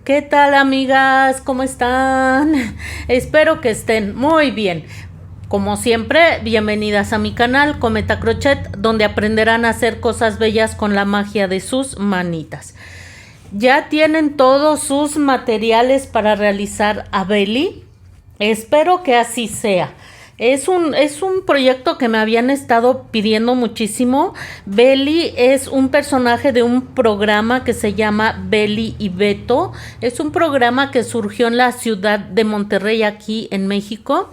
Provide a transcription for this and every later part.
¿Qué tal, amigas? ¿Cómo están? Espero que estén muy bien. Como siempre, bienvenidas a mi canal Cometa Crochet, donde aprenderán a hacer cosas bellas con la magia de sus manitas. ¿Ya tienen todos sus materiales para realizar a Belly? Espero que así sea. Es un proyecto que me habían estado pidiendo muchísimo. Belly es un personaje de un programa que se llama Belly y Beto. Es un programa que surgió en la ciudad de Monterrey, aquí en México.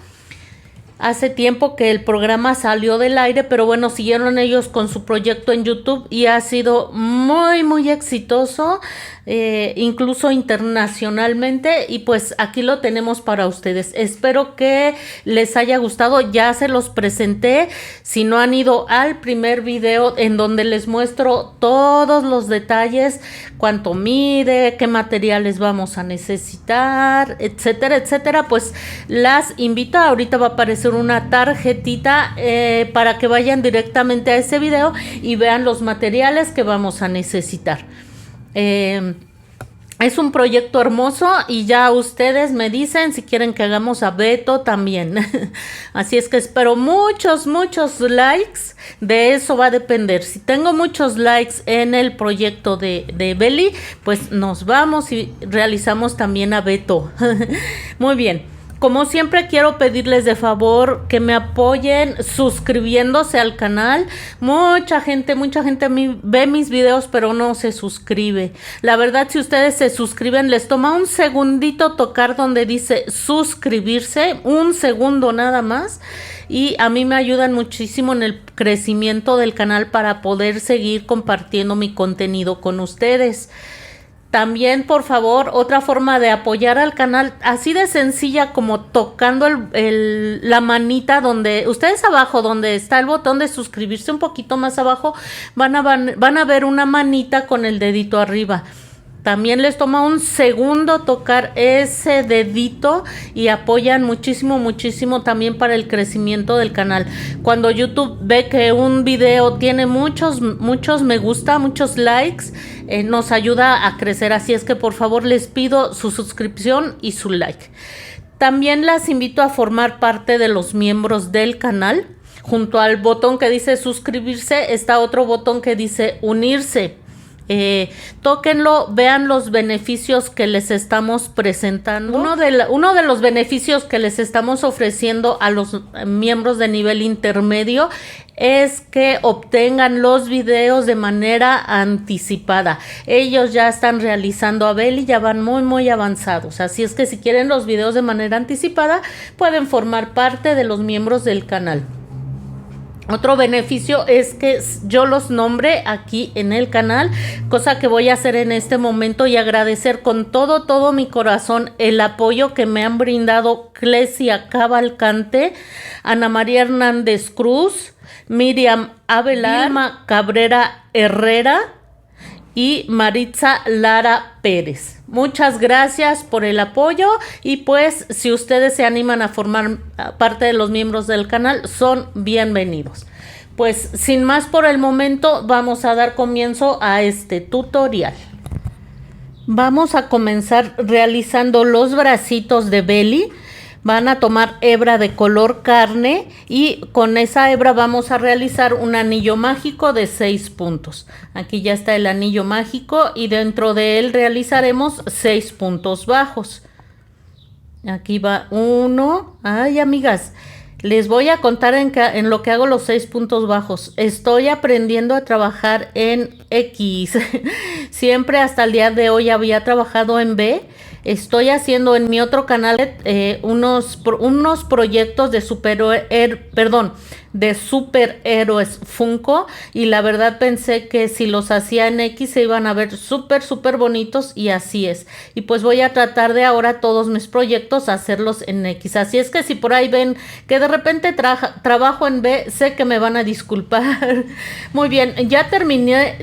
Hace tiempo que el programa salió del aire, pero bueno, siguieron ellos con su proyecto en YouTube y ha sido muy exitoso, incluso internacionalmente. Y pues aquí lo tenemos para ustedes. Espero que les haya gustado. Ya se los presenté. Si no han ido al primer video en donde les muestro todos los detalles, cuánto mide, qué materiales vamos a necesitar, etcétera, etcétera, pues las invito. Ahorita va a aparecer una tarjetita para que vayan directamente a ese video y vean los materiales que vamos a necesitar. Es un proyecto hermoso y ya ustedes me dicen si quieren que hagamos a Beto también. Así es que espero muchos likes. De eso va a depender. Si tengo muchos likes en el proyecto de Belly, pues nos vamos y realizamos también a Beto. Muy bien. Como siempre, quiero pedirles de favor que me apoyen suscribiéndose al canal. Mucha gente a mí ve mis videos pero no se suscribe. La verdad, si ustedes se suscriben, les toma un segundito tocar donde dice suscribirse, un segundo nada más. Y a mí me ayudan muchísimo en el crecimiento del canal para poder seguir compartiendo mi contenido con ustedes. También, por favor, otra forma de apoyar al canal, así de sencilla como tocando la manita donde, ustedes abajo, donde está el botón de suscribirse, un poquito más abajo, van a ver una manita con el dedito arriba. También les toma un segundo tocar ese dedito y apoyan muchísimo también para el crecimiento del canal. Cuando YouTube ve que un video tiene muchos me gusta, muchos likes, nos ayuda a crecer. Así es que por favor les pido su suscripción y su like. También las invito a formar parte de los miembros del canal. Junto al botón que dice suscribirse está otro botón que dice unirse. Tóquenlo, vean los beneficios que les estamos presentando. Uno de los beneficios que les estamos ofreciendo a los miembros de nivel intermedio es que obtengan los videos de manera anticipada. Ellos ya están realizando a Belly, ya van muy avanzados. Así es que si quieren los videos de manera anticipada, pueden formar parte de los miembros del canal. Otro beneficio es que yo los nombre aquí en el canal, cosa que voy a hacer en este momento y agradecer con todo mi corazón el apoyo que me han brindado Clesia Cavalcante, Ana María Hernández Cruz, Miriam Avelar, Vilma Cabrera Herrera y Maritza Lara Pérez. Muchas gracias por el apoyo y pues si ustedes se animan a formar parte de los miembros del canal, son bienvenidos. Pues sin más por el momento, vamos a dar comienzo a este tutorial. Vamos a comenzar realizando los bracitos de Belly. Van a tomar hebra de color carne y con esa hebra vamos a realizar un anillo mágico de 6 puntos. Aquí ya está el anillo mágico y dentro de él realizaremos 6 puntos bajos. Aquí va uno. Ay, amigas, les voy a contar en lo que hago los 6 puntos bajos. Estoy aprendiendo a trabajar en X. Siempre hasta el día de hoy había trabajado en B. Estoy haciendo en mi otro canal unos proyectos de superhéroes Funko y la verdad pensé que si los hacía en X se iban a ver súper bonitos y así es. Y pues voy a tratar de ahora todos mis proyectos hacerlos en X. Así es que si por ahí ven que de repente trabajo en B, sé que me van a disculpar. Muy bien, ya terminé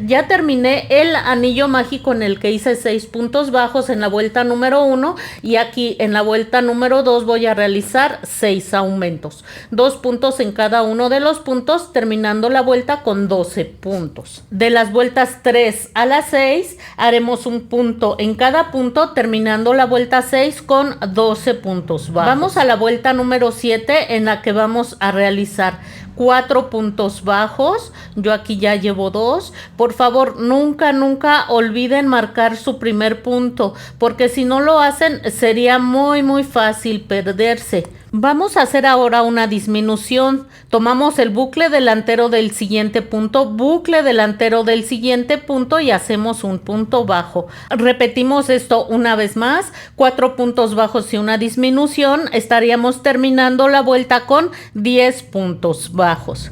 el anillo mágico en el que hice 6 puntos bajos en la vuelta número número 1 y aquí en la vuelta número 2 voy a realizar 6 aumentos, 2 puntos en cada uno de los puntos, terminando la vuelta con 12 puntos. De las vueltas 3 a las 6 haremos un punto en cada punto, terminando la vuelta 6 con 12 puntos bajos. Vamos a la vuelta número 7 en la que vamos a realizar 4 puntos bajos. Yo aquí ya llevo 2. Por favor, nunca olviden marcar su primer punto, porque si no lo hacen sería muy fácil perderse. Vamos a hacer ahora una disminución. Tomamos el bucle delantero del siguiente punto, bucle delantero del siguiente punto y hacemos un punto bajo. Repetimos esto una vez más, 4 puntos bajos y una disminución. Estaríamos terminando la vuelta con 10 puntos bajos.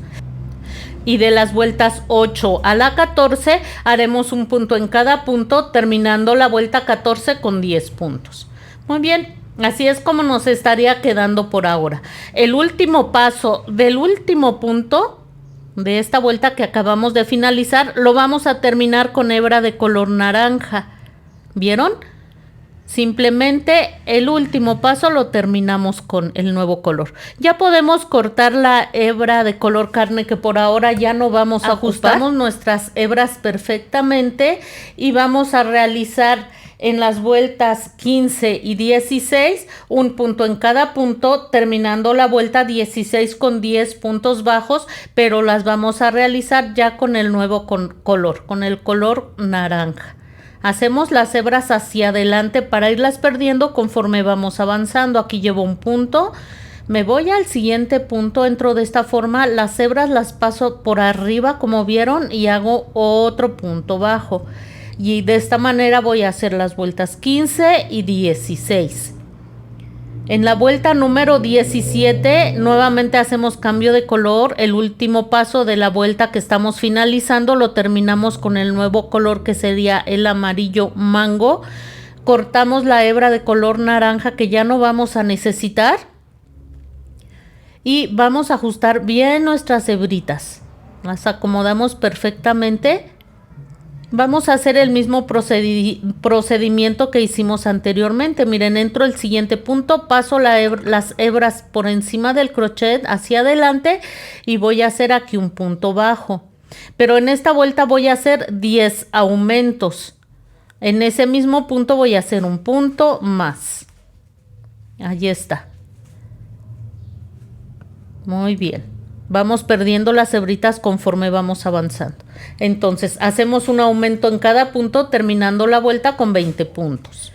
Y de las vueltas 8 a la 14 haremos un punto en cada punto, terminando la vuelta 14 con 10 puntos. Muy bien. Así es como nos estaría quedando por ahora. El último paso del último punto de esta vuelta que acabamos de finalizar lo vamos a terminar con hebra de color naranja. ¿Vieron? Simplemente el último paso lo terminamos con el nuevo color. Ya podemos cortar la hebra de color carne que por ahora ya no vamos a ocupar. Ajustamos nuestras hebras perfectamente y vamos a realizar en las vueltas 15 y 16 un punto en cada punto, terminando la vuelta 16 con 10 puntos bajos, pero las vamos a realizar ya con el nuevo color, con el color naranja. Hacemos las hebras hacia adelante para irlas perdiendo conforme vamos avanzando. Aquí llevo un punto, me voy al siguiente punto, entro de esta forma, las hebras las paso por arriba como vieron y hago otro punto bajo. Y de esta manera voy a hacer las vueltas 15 y 16. En la vuelta número 17 nuevamente hacemos cambio de color. El último paso de la vuelta que estamos finalizando lo terminamos con el nuevo color que sería el amarillo mango. Cortamos la hebra de color naranja que ya no vamos a necesitar y vamos a ajustar bien nuestras hebritas. Las acomodamos perfectamente. Vamos a hacer el mismo procedimiento que hicimos anteriormente. Miren, entro el siguiente punto, paso las hebras por encima del crochet hacia adelante y voy a hacer aquí un punto bajo. Pero en esta vuelta voy a hacer 10 aumentos. En ese mismo punto voy a hacer un punto más. Ahí está. Muy bien. Vamos perdiendo las hebritas conforme vamos avanzando. Entonces, hacemos un aumento en cada punto, terminando la vuelta con 20 puntos.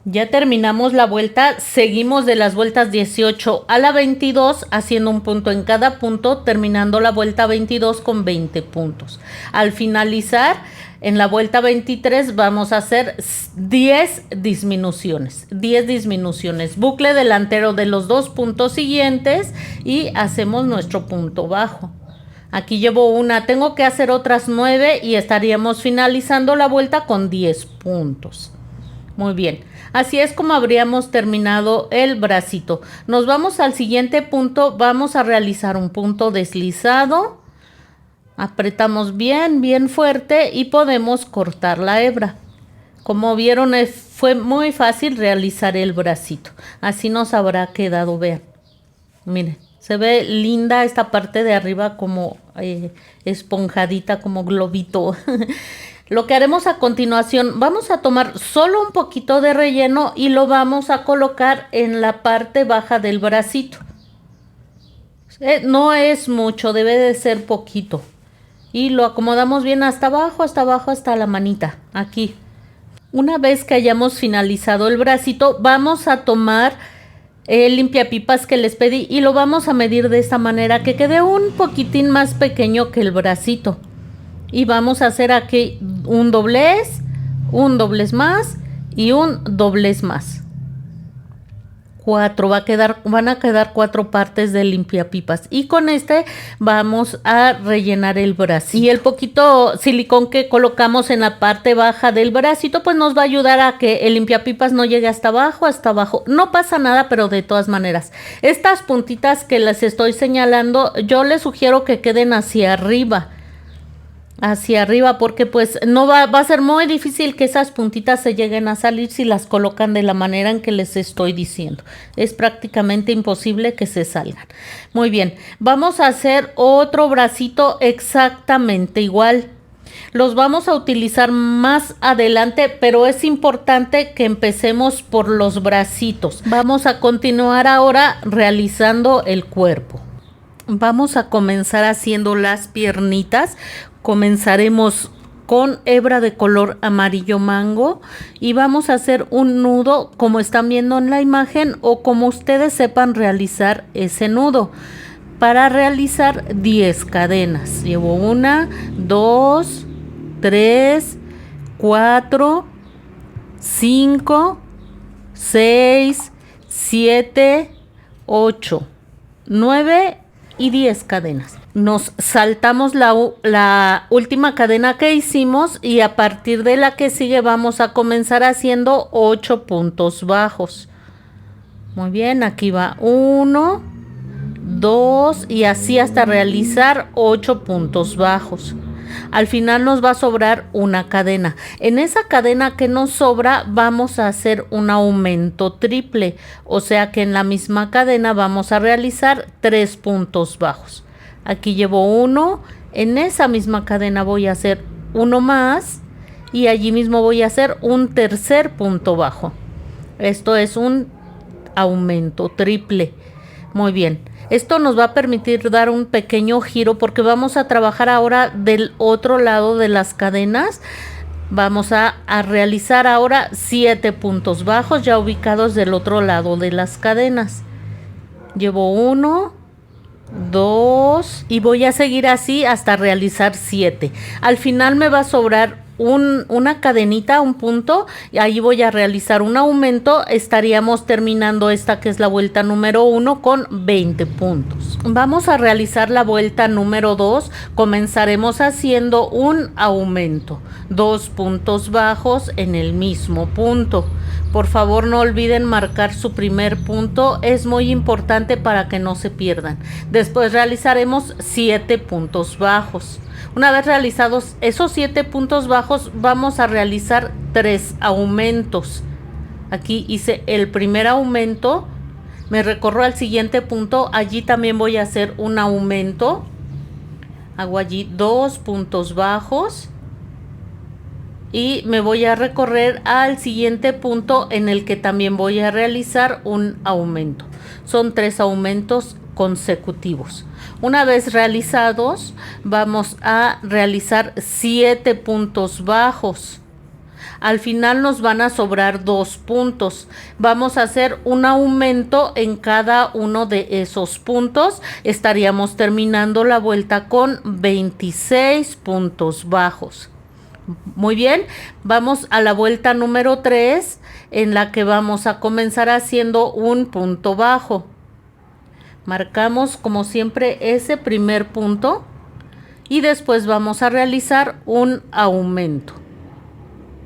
Ya terminamos la vuelta, seguimos de las vueltas 18 a la 22, haciendo un punto en cada punto, terminando la vuelta 22 con 20 puntos. Al finalizar, en la vuelta 23 vamos a hacer 10 disminuciones. 10 disminuciones. Bucle delantero de los 2 puntos siguientes y hacemos nuestro punto bajo. Aquí llevo una, tengo que hacer otras 9 y estaríamos finalizando la vuelta con 10 puntos. Muy bien, así es como habríamos terminado el bracito. Nos vamos al siguiente punto, vamos a realizar un punto deslizado. Apretamos bien fuerte y podemos cortar la hebra. Como vieron, fue muy fácil realizar el bracito. Así nos habrá quedado, vean. Miren, se ve linda esta parte de arriba como esponjadita, como globito. Lo que haremos a continuación, vamos a tomar solo un poquito de relleno y lo vamos a colocar en la parte baja del bracito. No es mucho, debe de ser poquito. Y lo acomodamos bien hasta abajo, hasta la manita, aquí. Una vez que hayamos finalizado el bracito, vamos a tomar el limpiapipas que les pedí y lo vamos a medir de esta manera, que quede un poquitín más pequeño que el bracito. Y vamos a hacer aquí un doblez más y un doblez más. 4, van a quedar 4 partes de limpiapipas y con este vamos a rellenar el bracito. Y el poquito silicón que colocamos en la parte baja del bracito pues nos va a ayudar a que el limpiapipas no llegue hasta abajo. No pasa nada, pero de todas maneras, estas puntitas que les estoy señalando, yo les sugiero que queden hacia arriba. hacia arriba, porque pues no va a ser muy difícil que esas puntitas se lleguen a salir si las colocan de la manera en que les estoy diciendo. Es prácticamente imposible que se salgan. Muy bien, vamos a hacer otro bracito exactamente igual. Los vamos a utilizar más adelante, pero es importante que empecemos por los bracitos. Vamos a continuar ahora realizando el cuerpo. Vamos a comenzar haciendo las piernitas. Comenzaremos con hebra de color amarillo mango y vamos a hacer un nudo como están viendo en la imagen o como ustedes sepan realizar ese nudo. Para realizar 10 cadenas. Llevo 1, 2, 3, 4, 5, 6, 7, 8, 9 y 10 cadenas. Nos saltamos la última cadena que hicimos y a partir de la que sigue vamos a comenzar haciendo 8 puntos bajos. Muy bien, aquí va 1, 2 y así hasta realizar 8 puntos bajos. Al final nos va a sobrar una cadena. En esa cadena que nos sobra vamos a hacer un aumento triple, o sea que en la misma cadena vamos a realizar 3 puntos bajos. Aquí llevo 1, en esa misma cadena voy a hacer uno más y allí mismo voy a hacer un tercer punto bajo. Esto es un aumento triple. Muy bien. Esto nos va a permitir dar un pequeño giro porque vamos a trabajar ahora del otro lado de las cadenas. Vamos a realizar ahora 7 puntos bajos ya ubicados del otro lado de las cadenas. Llevo 1, 2 y voy a seguir así hasta realizar 7. Al final me va a sobrar una cadenita, un punto, y ahí voy a realizar un aumento. Estaríamos terminando esta que es la vuelta número 1 con 20 puntos. Vamos a realizar la vuelta número 2. Comenzaremos haciendo un aumento, 2 puntos bajos en el mismo punto. Por favor, no olviden marcar su primer punto, es muy importante para que no se pierdan. Después realizaremos 7 puntos bajos. Una vez realizados esos 7 puntos bajos, vamos a realizar 3 aumentos. Aquí hice el primer aumento, me recorro al siguiente punto, allí también voy a hacer un aumento. Hago allí 2 puntos bajos. Y me voy a recorrer al siguiente punto en el que también voy a realizar un aumento. Son 3 aumentos consecutivos. Una vez realizados, vamos a realizar 7 puntos bajos. Al final nos van a sobrar 2 puntos. Vamos a hacer un aumento en cada uno de esos puntos. Estaríamos terminando la vuelta con 26 puntos bajos. Muy bien, vamos a la vuelta número 3 en la que vamos a comenzar haciendo un punto bajo. Marcamos como siempre ese primer punto y después vamos a realizar un aumento.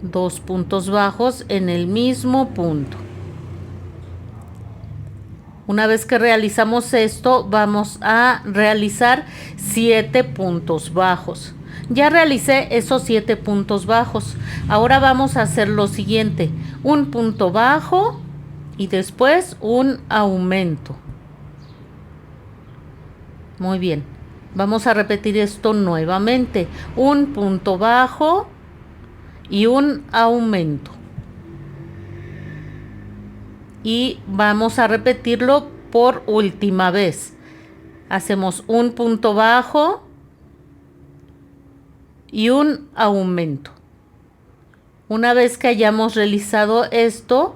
2 puntos bajos en el mismo punto. Una vez que realizamos esto, vamos a realizar 7 puntos bajos. Ya realicé esos 7 puntos bajos. Ahora vamos a hacer lo siguiente: un punto bajo y después un aumento. Muy bien. Vamos a repetir esto nuevamente: un punto bajo y un aumento. Y vamos a repetirlo por última vez. Hacemos un punto bajo y un aumento. Una vez que hayamos realizado esto,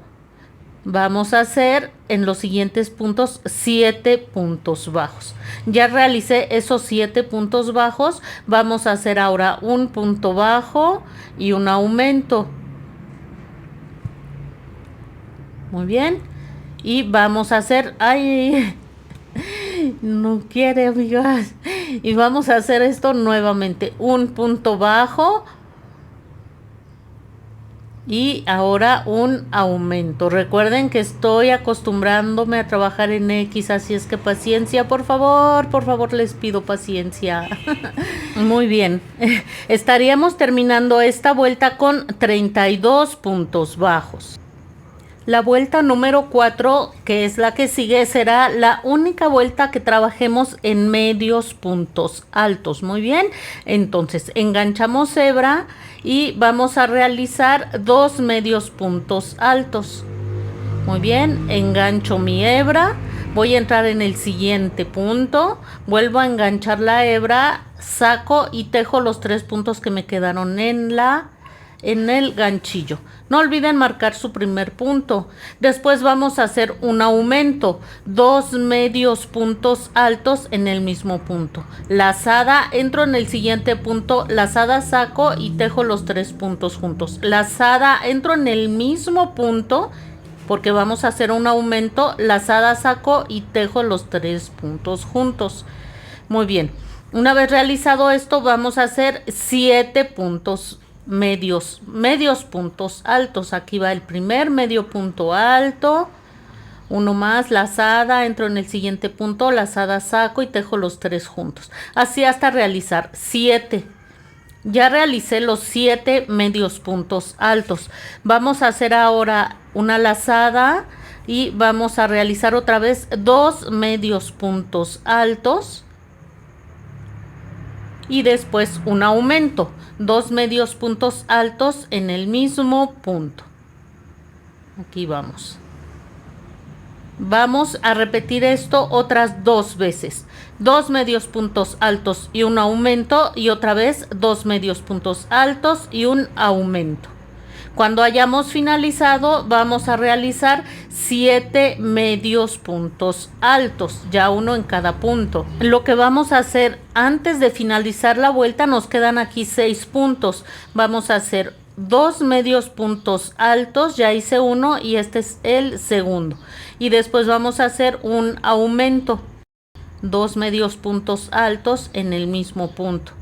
vamos a hacer en los siguientes puntos 7 puntos bajos. Ya realicé esos 7 puntos bajos. Vamos a hacer ahora un punto bajo y un aumento. Muy bien. Y vamos a hacer... ¡Ay! No quiere, amigas. Y vamos a hacer esto nuevamente: un punto bajo Y ahora un aumento. Recuerden que estoy acostumbrándome a trabajar en X, así es que paciencia, por favor, les pido paciencia. Muy bien. Estaríamos terminando esta vuelta con 32 puntos bajos. La vuelta número 4, que es la que sigue, será la única vuelta que trabajemos en medios puntos altos. Muy bien, entonces enganchamos hebra y vamos a realizar 2 medios puntos altos. Muy bien, engancho mi hebra, voy a entrar en el siguiente punto, vuelvo a enganchar la hebra, saco y tejo los 3 puntos que me quedaron en el ganchillo. No olviden marcar su primer punto. Después vamos a hacer un aumento, 2 medios puntos altos en el mismo punto. Lazada, entro en el siguiente punto, lazada, saco y tejo los 3 puntos juntos. Lazada, entro en el mismo punto porque vamos a hacer un aumento, lazada, saco y tejo los 3 puntos juntos. Muy bien. Una vez realizado esto, vamos a hacer 7 puntos medios puntos altos. Aquí va el primer medio punto alto, uno más, lazada, entro en el siguiente punto, lazada, saco y tejo los 3 juntos, así hasta realizar 7. Ya realicé los 7 medios puntos altos. Vamos a hacer ahora una lazada y vamos a realizar otra vez 2 medios puntos altos y después un aumento, 2 medios puntos altos en el mismo punto. Aquí vamos. Vamos a repetir esto otras 2 veces. 2 medios puntos altos y un aumento, y otra vez 2 medios puntos altos y un aumento. Cuando hayamos finalizado, vamos a realizar 7 medios puntos altos, ya uno en cada punto. Lo que vamos a hacer antes de finalizar la vuelta, nos quedan aquí 6 puntos. Vamos a hacer 2 medios puntos altos, ya hice uno y este es el segundo. Y después vamos a hacer un aumento, 2 medios puntos altos en el mismo punto.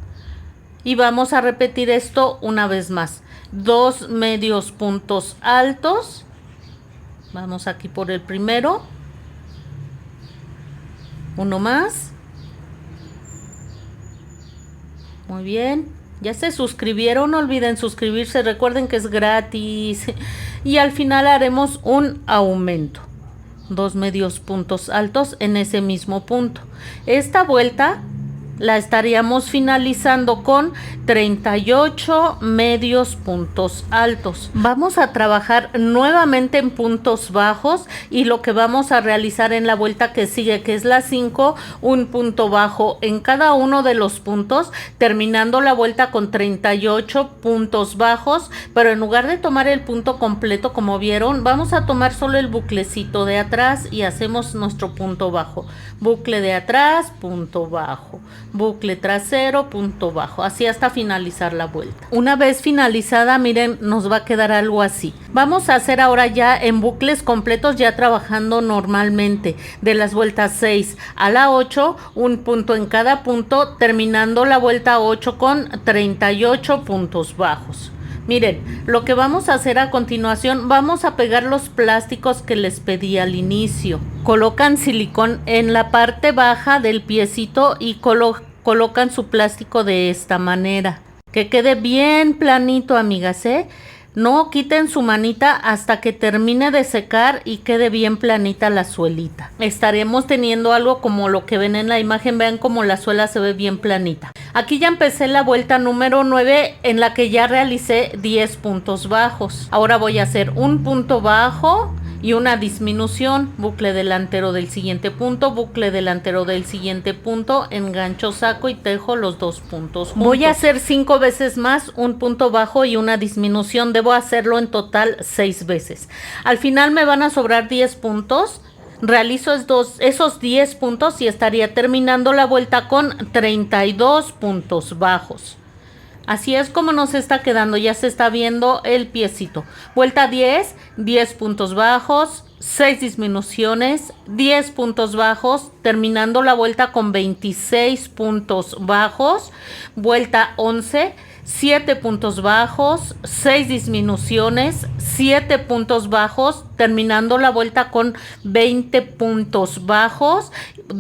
Y vamos a repetir esto una vez más. 2 medios puntos altos. Vamos aquí por el primero. Uno más. Muy bien. Ya se suscribieron, no olviden suscribirse. Recuerden que es gratis. Y al final haremos un aumento. 2 medios puntos altos en ese mismo punto. Esta vuelta la estaríamos finalizando con 38 medios puntos altos. Vamos a trabajar nuevamente en puntos bajos y lo que vamos a realizar en la vuelta que sigue, que es la 5, un punto bajo en cada uno de los puntos, terminando la vuelta con 38 puntos bajos, pero en lugar de tomar el punto completo como vieron, vamos a tomar solo el buclecito de atrás y hacemos nuestro punto bajo. Bucle de atrás, punto bajo. Bucle trasero, punto bajo, así hasta finalizar la vuelta. Una vez finalizada, miren, nos va a quedar algo así. Vamos a hacer ahora ya en bucles completos, ya trabajando normalmente, de las vueltas 6 a la 8, un punto en cada punto, terminando la vuelta 8 con 38 puntos bajos. Miren, lo que vamos a hacer a continuación, vamos a pegar los plásticos que les pedí al inicio. Colocan silicón en la parte baja del piecito y colocan su plástico de esta manera. Que quede bien planito, amigas, ¿eh? No quiten su manita hasta que termine de secar y quede bien planita la suelita. Estaremos teniendo algo como lo que ven en la imagen. Vean cómo la suela se ve bien planita. Aquí ya empecé la vuelta número 9 en la que ya realicé 10 puntos bajos. Ahora voy a hacer un punto bajo y una disminución, bucle delantero del siguiente punto, bucle delantero del siguiente punto, engancho, saco y tejo los 2 puntos juntos. Voy a hacer 5 veces más un punto bajo y una disminución. Debo hacerlo en total 6 veces. Al final me van a sobrar 10 puntos. Realizo esos 10 puntos y estaría terminando la vuelta con 32 puntos bajos. Así es como nos está quedando, ya se está viendo el piecito. Vuelta 10, 10 puntos bajos, 6 disminuciones, 10 puntos bajos, terminando la vuelta con 26 puntos bajos. Vuelta 11, 7 puntos bajos, 6 disminuciones, 7 puntos bajos, terminando la vuelta con 20 puntos bajos,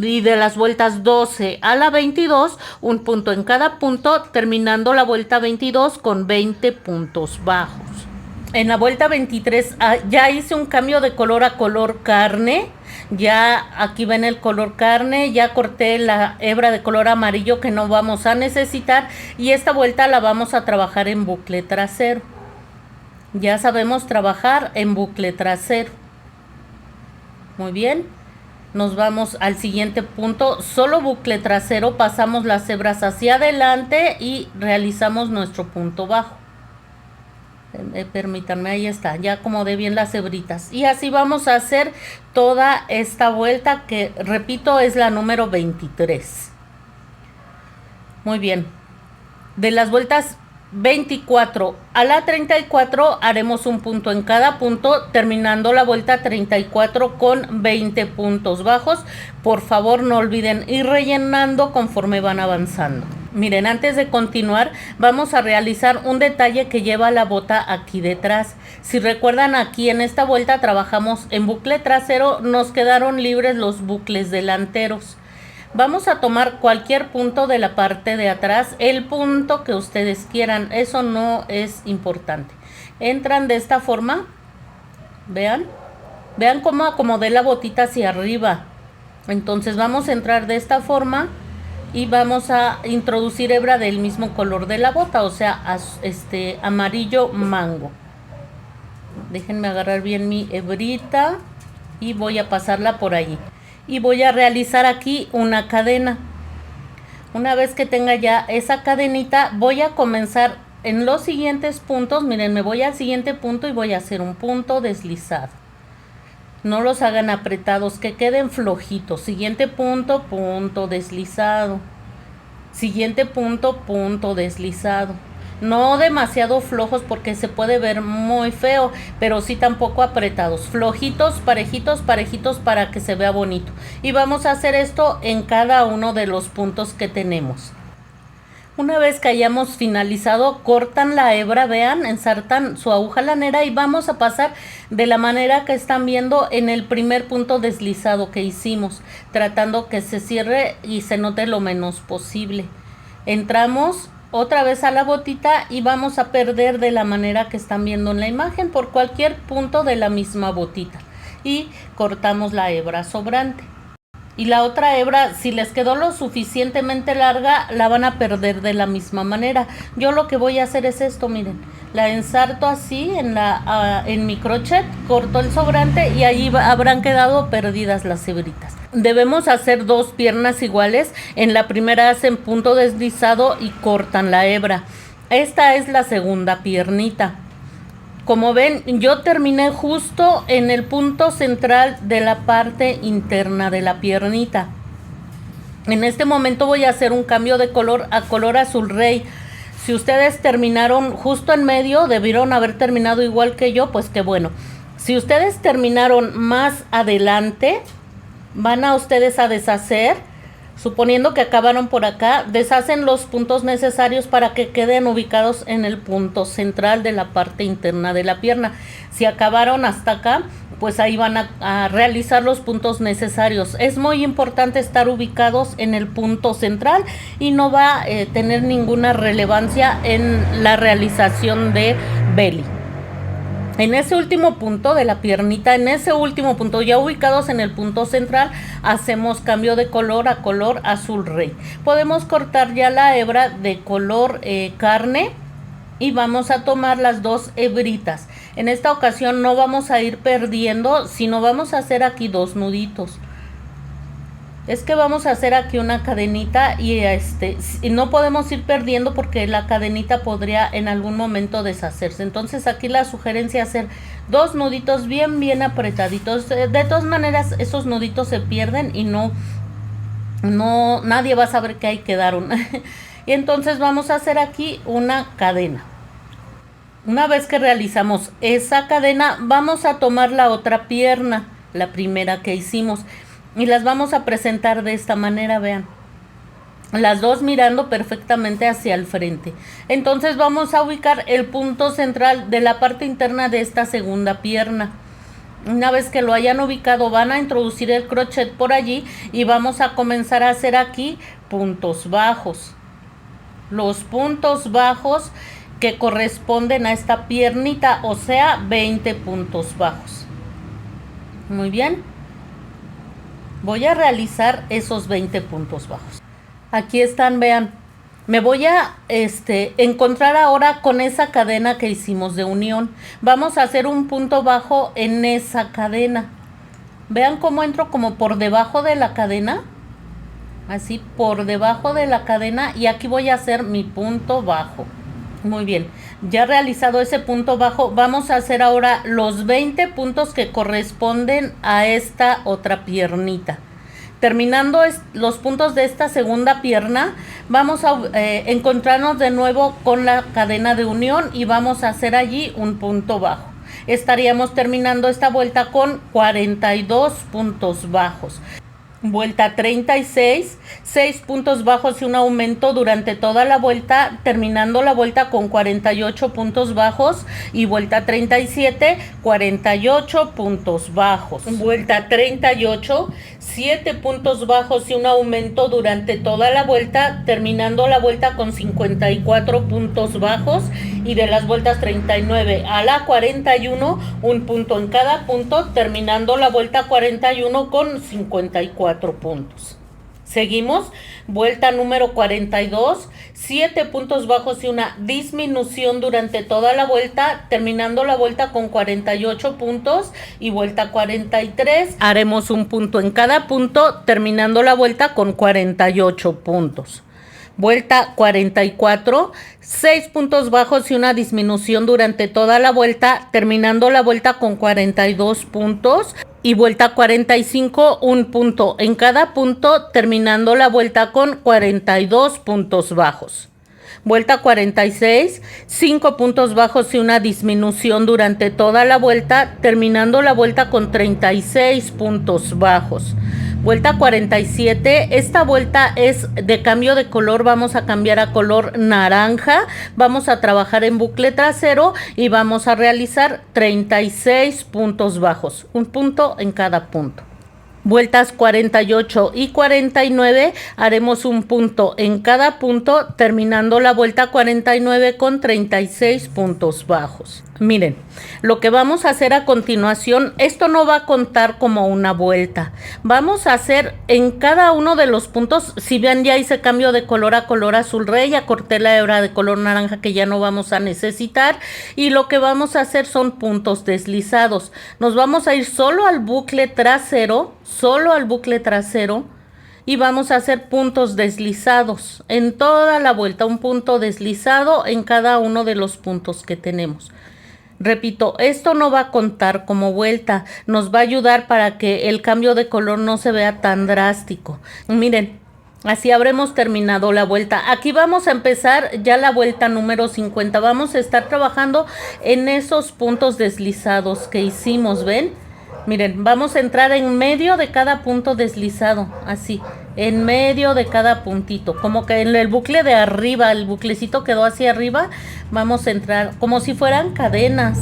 y de las vueltas 12 a la 22, un punto en cada punto, terminando la vuelta 22 con 20 puntos bajos. En la vuelta 23 ya hice un cambio de color a color carne. Ya aquí ven el color carne, ya corté la hebra de color amarillo que no vamos a necesitar, y esta vuelta la vamos a trabajar en bucle trasero. Ya sabemos trabajar en bucle trasero. Muy bien, nos vamos al siguiente punto, solo bucle trasero, pasamos las hebras hacia adelante y realizamos nuestro punto bajo. Permítanme, ahí está, ya acomodé bien las hebritas, y así vamos a hacer toda esta vuelta, que repito es la número 23. Muy bien, de las vueltas 24 a la 34 haremos un punto en cada punto, terminando la vuelta 34 con 20 puntos bajos. Por favor, no olviden ir rellenando conforme van avanzando. Miren, antes de continuar, vamos a realizar un detalle que lleva la bota aquí detrás. Si recuerdan, aquí en esta vuelta trabajamos en bucle trasero, nos quedaron libres los bucles delanteros. Vamos a tomar cualquier punto de la parte de atrás, el punto que ustedes quieran, eso no es importante. Entran de esta forma, vean cómo acomodé la botita hacia arriba. Entonces vamos a entrar de esta forma y vamos a introducir hebra del mismo color de la bota, o sea, amarillo mango. Déjenme agarrar bien mi hebrita y voy a pasarla por allí. Y voy a realizar aquí una cadena. Una vez que tenga ya esa cadenita, voy a comenzar en los siguientes puntos. Miren, me voy al siguiente punto y voy a hacer un punto deslizado. No los hagan apretados, que queden flojitos. Siguiente punto, punto deslizado. Siguiente punto, punto deslizado. No demasiado flojos porque se puede ver muy feo, pero sí tampoco apretados. Flojitos, parejitos, parejitos, para que se vea bonito. Y vamos a hacer esto en cada uno de los puntos que tenemos. Una vez que hayamos finalizado, cortan la hebra, vean, ensartan su aguja lanera y vamos a pasar de la manera que están viendo en el primer punto deslizado que hicimos, tratando que se cierre y se note lo menos posible. Entramos otra vez a la botita y vamos a perder de la manera que están viendo en la imagen por cualquier punto de la misma botita y cortamos la hebra sobrante. Y la otra hebra, si les quedó lo suficientemente larga, la van a perder de la misma manera. Yo lo que voy a hacer es esto, miren, la ensarto así en mi crochet, corto el sobrante y ahí habrán quedado perdidas las hebritas. Debemos hacer dos piernas iguales. En la primera hacen punto deslizado y cortan la hebra. Esta es la segunda piernita. Como ven, yo terminé justo en el punto central de la parte interna de la piernita. En este momento voy a hacer un cambio de color a color azul rey. Si ustedes terminaron justo en medio, debieron haber terminado igual que yo, pues qué bueno. Si ustedes terminaron más adelante, van a ustedes a deshacer, suponiendo que acabaron por acá, deshacen los puntos necesarios para que queden ubicados en el punto central de la parte interna de la pierna. Si acabaron hasta acá, pues ahí van a realizar los puntos necesarios. Es muy importante estar ubicados en el punto central y no va a tener ninguna relevancia en la realización de belly. En ese último punto de la piernita, en ese último punto, ya ubicados en el punto central, hacemos cambio de color a color azul rey. Podemos cortar ya la hebra de color carne y vamos a tomar las dos hebritas. En esta ocasión no vamos a ir perdiendo, sino vamos a hacer aquí dos nuditos. Es que vamos a hacer aquí una cadenita y no podemos ir perdiendo porque la cadenita podría en algún momento deshacerse. Entonces aquí la sugerencia es hacer dos nuditos bien apretaditos. De todas maneras esos nuditos se pierden y nadie va a saber que ahí quedaron. Y entonces vamos a hacer aquí una cadena. Una vez que realizamos esa cadena, vamos a tomar la otra pierna, la primera que hicimos, y las vamos a presentar de esta manera, vean. las dos mirando perfectamente hacia el frente. Entonces vamos a ubicar el punto central de la parte interna de esta segunda pierna. Una vez que lo hayan ubicado, van a introducir el crochet por allí y vamos a comenzar a hacer aquí puntos bajos. Los puntos bajos que corresponden a esta piernita, o sea, 20 puntos bajos. Muy bien. Voy a realizar esos 20 puntos bajos. Aquí están, vean. Me voy a encontrar ahora con esa cadena que hicimos de unión. Vamos a hacer un punto bajo en esa cadena. Vean cómo entro como por debajo de la cadena. Así, por debajo de la cadena. Y aquí voy a hacer mi punto bajo. Muy bien. Ya realizado ese punto bajo, vamos a hacer ahora los 20 puntos que corresponden a esta otra piernita. Terminando los puntos de esta segunda pierna, vamos a encontrarnos de nuevo con la cadena de unión y vamos a hacer allí un punto bajo. Estaríamos terminando esta vuelta con 42 puntos bajos. Vuelta 36, 6 puntos bajos y un aumento durante toda la vuelta, terminando la vuelta con 48 puntos bajos. Y vuelta 37, 48 puntos bajos. Vuelta 38, 7 puntos bajos y un aumento durante toda la vuelta, terminando la vuelta con 54 puntos bajos. Y de las vueltas 39 a la 41, un punto en cada punto, terminando la vuelta 41 con 54 puntos. Seguimos, vuelta número 42, 7 puntos bajos y una disminución durante toda la vuelta, terminando la vuelta con 48 puntos. Y vuelta 43, haremos un punto en cada punto, terminando la vuelta con 48 puntos. Vuelta 44, 6 puntos bajos y una disminución durante toda la vuelta, terminando la vuelta con 42 puntos. Y vuelta 45, un punto en cada punto, terminando la vuelta con 42 puntos bajos. Vuelta 46, 5 puntos bajos y una disminución durante toda la vuelta, terminando la vuelta con 36 puntos bajos. Vuelta 47, esta vuelta es de cambio de color, vamos a cambiar a color naranja, vamos a trabajar en bucle trasero y vamos a realizar 36 puntos bajos, un punto en cada punto. Vueltas 48 y 49 haremos un punto en cada punto, terminando la vuelta 49 con 36 puntos bajos. Miren, lo que vamos a hacer a continuación, esto no va a contar como una vuelta. Vamos a hacer en cada uno de los puntos, si ven ya hice cambio de color a color azul rey, ya corté la hebra de color naranja que ya no vamos a necesitar. Y lo que vamos a hacer son puntos deslizados. Nos vamos a ir solo al bucle trasero, y vamos a hacer puntos deslizados en toda la vuelta, un punto deslizado en cada uno de los puntos que tenemos. Repito, esto no va a contar como vuelta, nos va a ayudar para que el cambio de color no se vea tan drástico. Miren, así habremos terminado la vuelta. Aquí vamos a empezar ya la vuelta número 50. Vamos a estar trabajando en esos puntos deslizados que hicimos, ¿ven? Miren, vamos a entrar en medio de cada punto deslizado, así, en medio de cada puntito, como que en el bucle de arriba, el buclecito quedó hacia arriba, vamos a entrar como si fueran cadenas.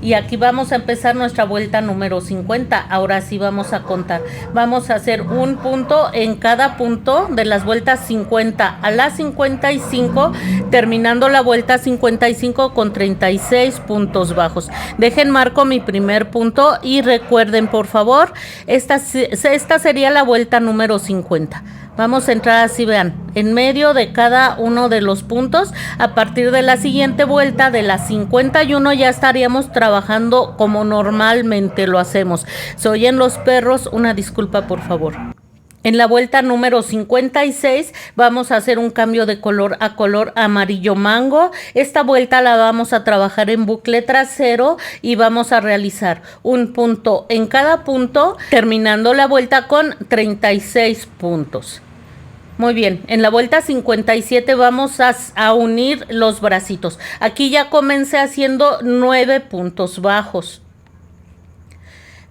Y aquí vamos a empezar nuestra vuelta número 50. Ahora sí vamos a contar. Vamos a hacer un punto en cada punto de las vueltas 50 a la 55, terminando la vuelta 55 con 36 puntos bajos. Dejen marco mi primer punto y recuerden, por favor, esta sería la vuelta número 50. Vamos a entrar así, vean, en medio de cada uno de los puntos. A partir de la siguiente vuelta, de la 51, ya estaríamos trabajando como normalmente lo hacemos. Se oyen los perros, una disculpa por favor. En la vuelta número 56 vamos a hacer un cambio de color a color amarillo mango. Esta vuelta la vamos a trabajar en bucle trasero y vamos a realizar un punto en cada punto, terminando la vuelta con 36 puntos. Muy bien, en la vuelta 57 vamos a unir los bracitos. Aquí ya comencé haciendo 9 puntos bajos.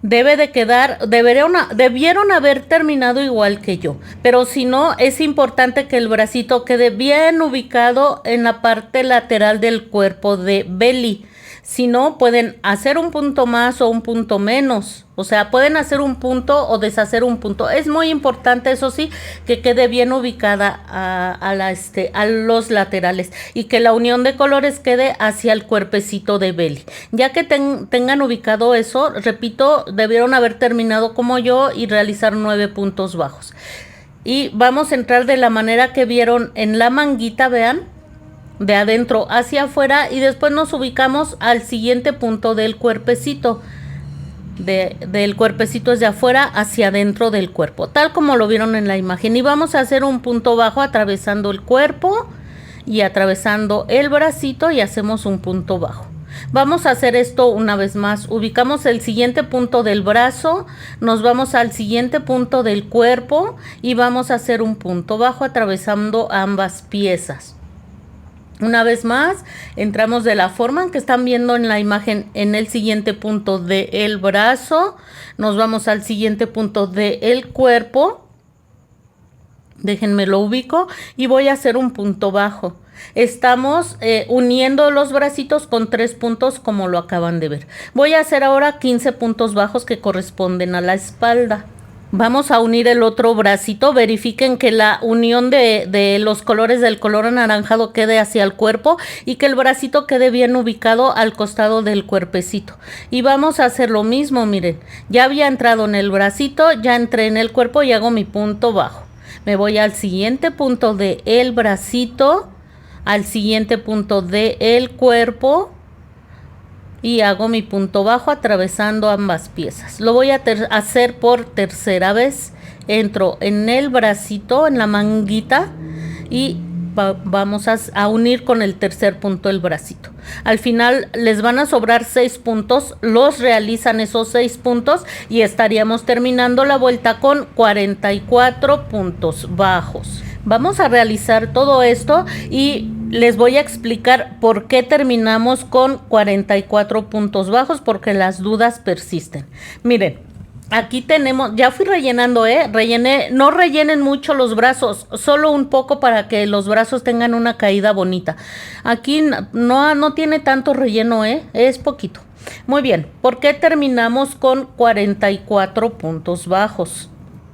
Debe de quedar, debieron haber terminado igual que yo, pero si no, es importante que el bracito quede bien ubicado en la parte lateral del cuerpo de belly. Si no, pueden hacer un punto más o un punto menos. O sea, pueden hacer un punto o deshacer un punto. Es muy importante, eso sí, que quede bien ubicada a los laterales y que la unión de colores quede hacia el cuerpecito de belly. Ya que tengan ubicado eso, repito, debieron haber terminado como yo y realizar 9 puntos bajos. Y vamos a entrar de la manera que vieron en la manguita, vean, de adentro hacia afuera, y después nos ubicamos al siguiente punto del cuerpecito. Del cuerpecito es de afuera hacia adentro del cuerpo, tal como lo vieron en la imagen. Y vamos a hacer un punto bajo atravesando el cuerpo y atravesando el bracito y hacemos un punto bajo. Vamos a hacer esto una vez más. Ubicamos el siguiente punto del brazo, nos vamos al siguiente punto del cuerpo y vamos a hacer un punto bajo atravesando ambas piezas. Una vez más, entramos de la forma en que están viendo en la imagen en el siguiente punto del brazo. Nos vamos al siguiente punto del cuerpo. Déjenme lo ubico y voy a hacer un punto bajo. Estamos uniendo los bracitos con 3 puntos como lo acaban de ver. Voy a hacer ahora 15 puntos bajos que corresponden a la espalda. Vamos a unir el otro bracito. Verifiquen que la unión de los colores del color anaranjado quede hacia el cuerpo y que el bracito quede bien ubicado al costado del cuerpecito. Y vamos a hacer lo mismo, miren. Ya había entrado en el bracito, ya entré en el cuerpo y hago mi punto bajo. Me voy al siguiente punto del bracito, al siguiente punto del cuerpo y hago mi punto bajo atravesando ambas piezas. Lo voy a hacer por tercera vez. Entro en el bracito, en la manguita y vamos a unir con el tercer punto el bracito. Al final les van a sobrar 6 puntos, los realizan esos 6 puntos y estaríamos terminando la vuelta con 44 puntos bajos. Vamos a realizar todo esto y les voy a explicar por qué terminamos con 44 puntos bajos, porque las dudas persisten. Miren, aquí tenemos, ya fui rellenando, rellené, no rellenen mucho los brazos, solo un poco para que los brazos tengan una caída bonita. Aquí no tiene tanto relleno, es poquito. Muy bien, ¿por qué terminamos con 44 puntos bajos?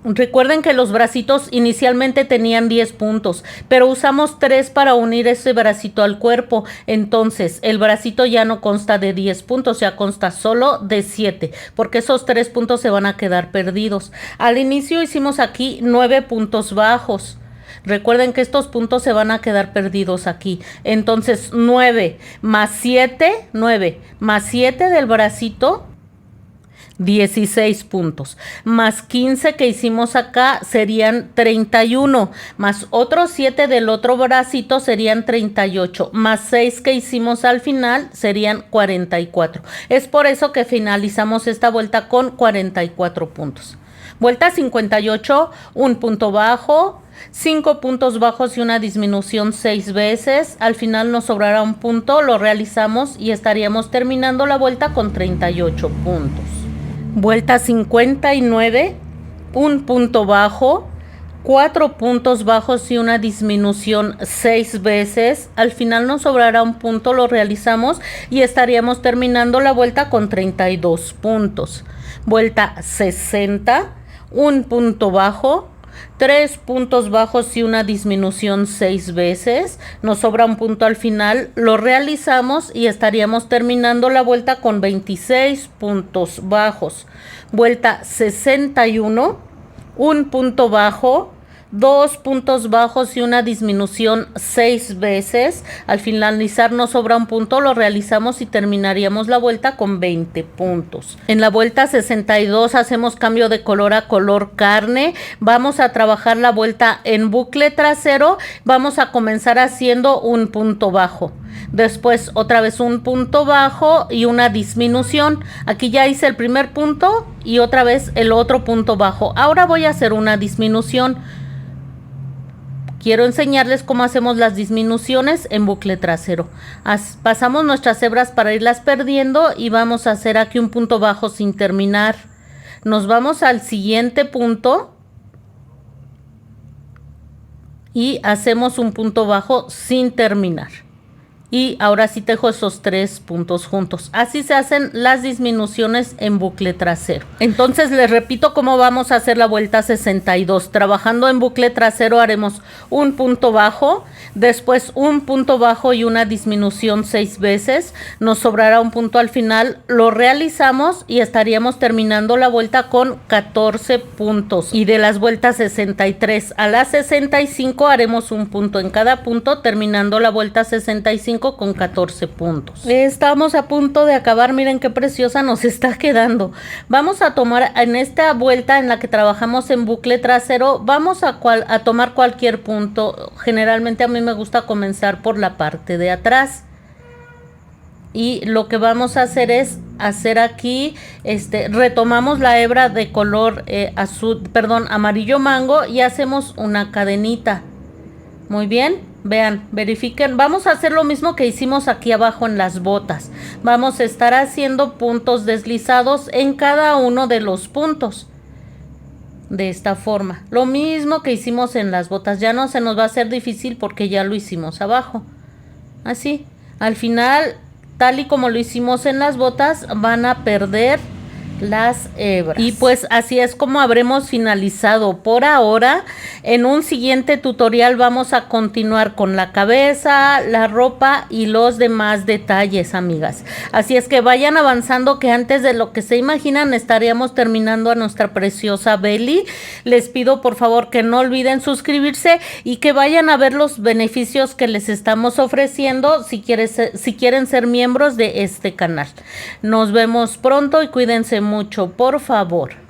Recuerden que los bracitos inicialmente tenían 10 puntos, pero usamos 3 para unir ese bracito al cuerpo. Entonces, el bracito ya no consta de 10 puntos, ya consta solo de 7, porque esos 3 puntos se van a quedar perdidos. Al inicio hicimos aquí 9 puntos bajos. Recuerden que estos puntos se van a quedar perdidos aquí. Entonces, 9 más 7 del bracito, 16 puntos, más 15 que hicimos acá serían 31, más otros 7 del otro bracito serían 38, más 6 que hicimos al final serían 44. Es por eso que finalizamos esta vuelta con 44 puntos. Vuelta 58, un punto bajo, 5 puntos bajos y una disminución 6 veces. Al final nos sobrará un punto, lo realizamos y estaríamos terminando la vuelta con 38 puntos. Vuelta 59, un punto bajo, 4 puntos bajos y una disminución 6 veces. Al final nos sobrará un punto, lo realizamos y estaríamos terminando la vuelta con 32 puntos. Vuelta 60, un punto bajo, 3 puntos bajos y una disminución 6 veces. Nos sobra un punto al final, lo realizamos y estaríamos terminando la vuelta con 26 puntos bajos. Vuelta 61, un punto bajo, 2 puntos bajos y una disminución 6 veces. Al finalizar nos sobra un punto, lo realizamos y terminaríamos la vuelta con 20 puntos. En la vuelta 62 hacemos cambio de color a color carne. Vamos a trabajar la vuelta en bucle trasero. Vamos a comenzar haciendo un punto bajo. Después otra vez un punto bajo y una disminución. Aquí ya hice el primer punto y otra vez el otro punto bajo. Ahora voy a hacer una disminución. Quiero enseñarles cómo hacemos las disminuciones en bucle trasero. Pasamos nuestras hebras para irlas perdiendo y vamos a hacer aquí un punto bajo sin terminar. Nos vamos al siguiente punto y hacemos un punto bajo sin terminar. Y ahora sí tejo esos 3 puntos juntos. Así se hacen las disminuciones en bucle trasero. Entonces les repito cómo vamos a hacer la vuelta 62. Trabajando en bucle trasero haremos un punto bajo, después un punto bajo y una disminución 6 veces. Nos sobrará un punto al final. Lo realizamos y estaríamos terminando la vuelta con 14 puntos. Y de las vueltas 63 a la 65 haremos un punto en cada punto, terminando la vuelta 65 con 14 puntos. Estamos a punto de acabar, miren qué preciosa nos está quedando. Vamos a tomar en esta vuelta en la que trabajamos en bucle trasero, vamos a tomar cualquier punto. Generalmente a mí me gusta comenzar por la parte de atrás. Y lo que vamos a hacer es hacer aquí, retomamos la hebra de color amarillo mango y hacemos una cadenita. Muy bien. Vean, verifiquen, vamos a hacer lo mismo que hicimos aquí abajo en las botas. Vamos a estar haciendo puntos deslizados en cada uno de los puntos. De esta forma. Lo mismo que hicimos en las botas. Ya no se nos va a hacer difícil porque ya lo hicimos abajo. Así. Al final, tal y como lo hicimos en las botas, van a perder las hebras. Y pues así es como habremos finalizado por ahora. En un siguiente tutorial vamos a continuar con la cabeza, la ropa y los demás detalles, amigas. Así es que vayan avanzando, que antes de lo que se imaginan estaríamos terminando a nuestra preciosa Belly. Les pido por favor que no olviden suscribirse y que vayan a ver los beneficios que les estamos ofreciendo si quieren ser miembros de este canal. Nos vemos pronto y cuídense mucho, por favor.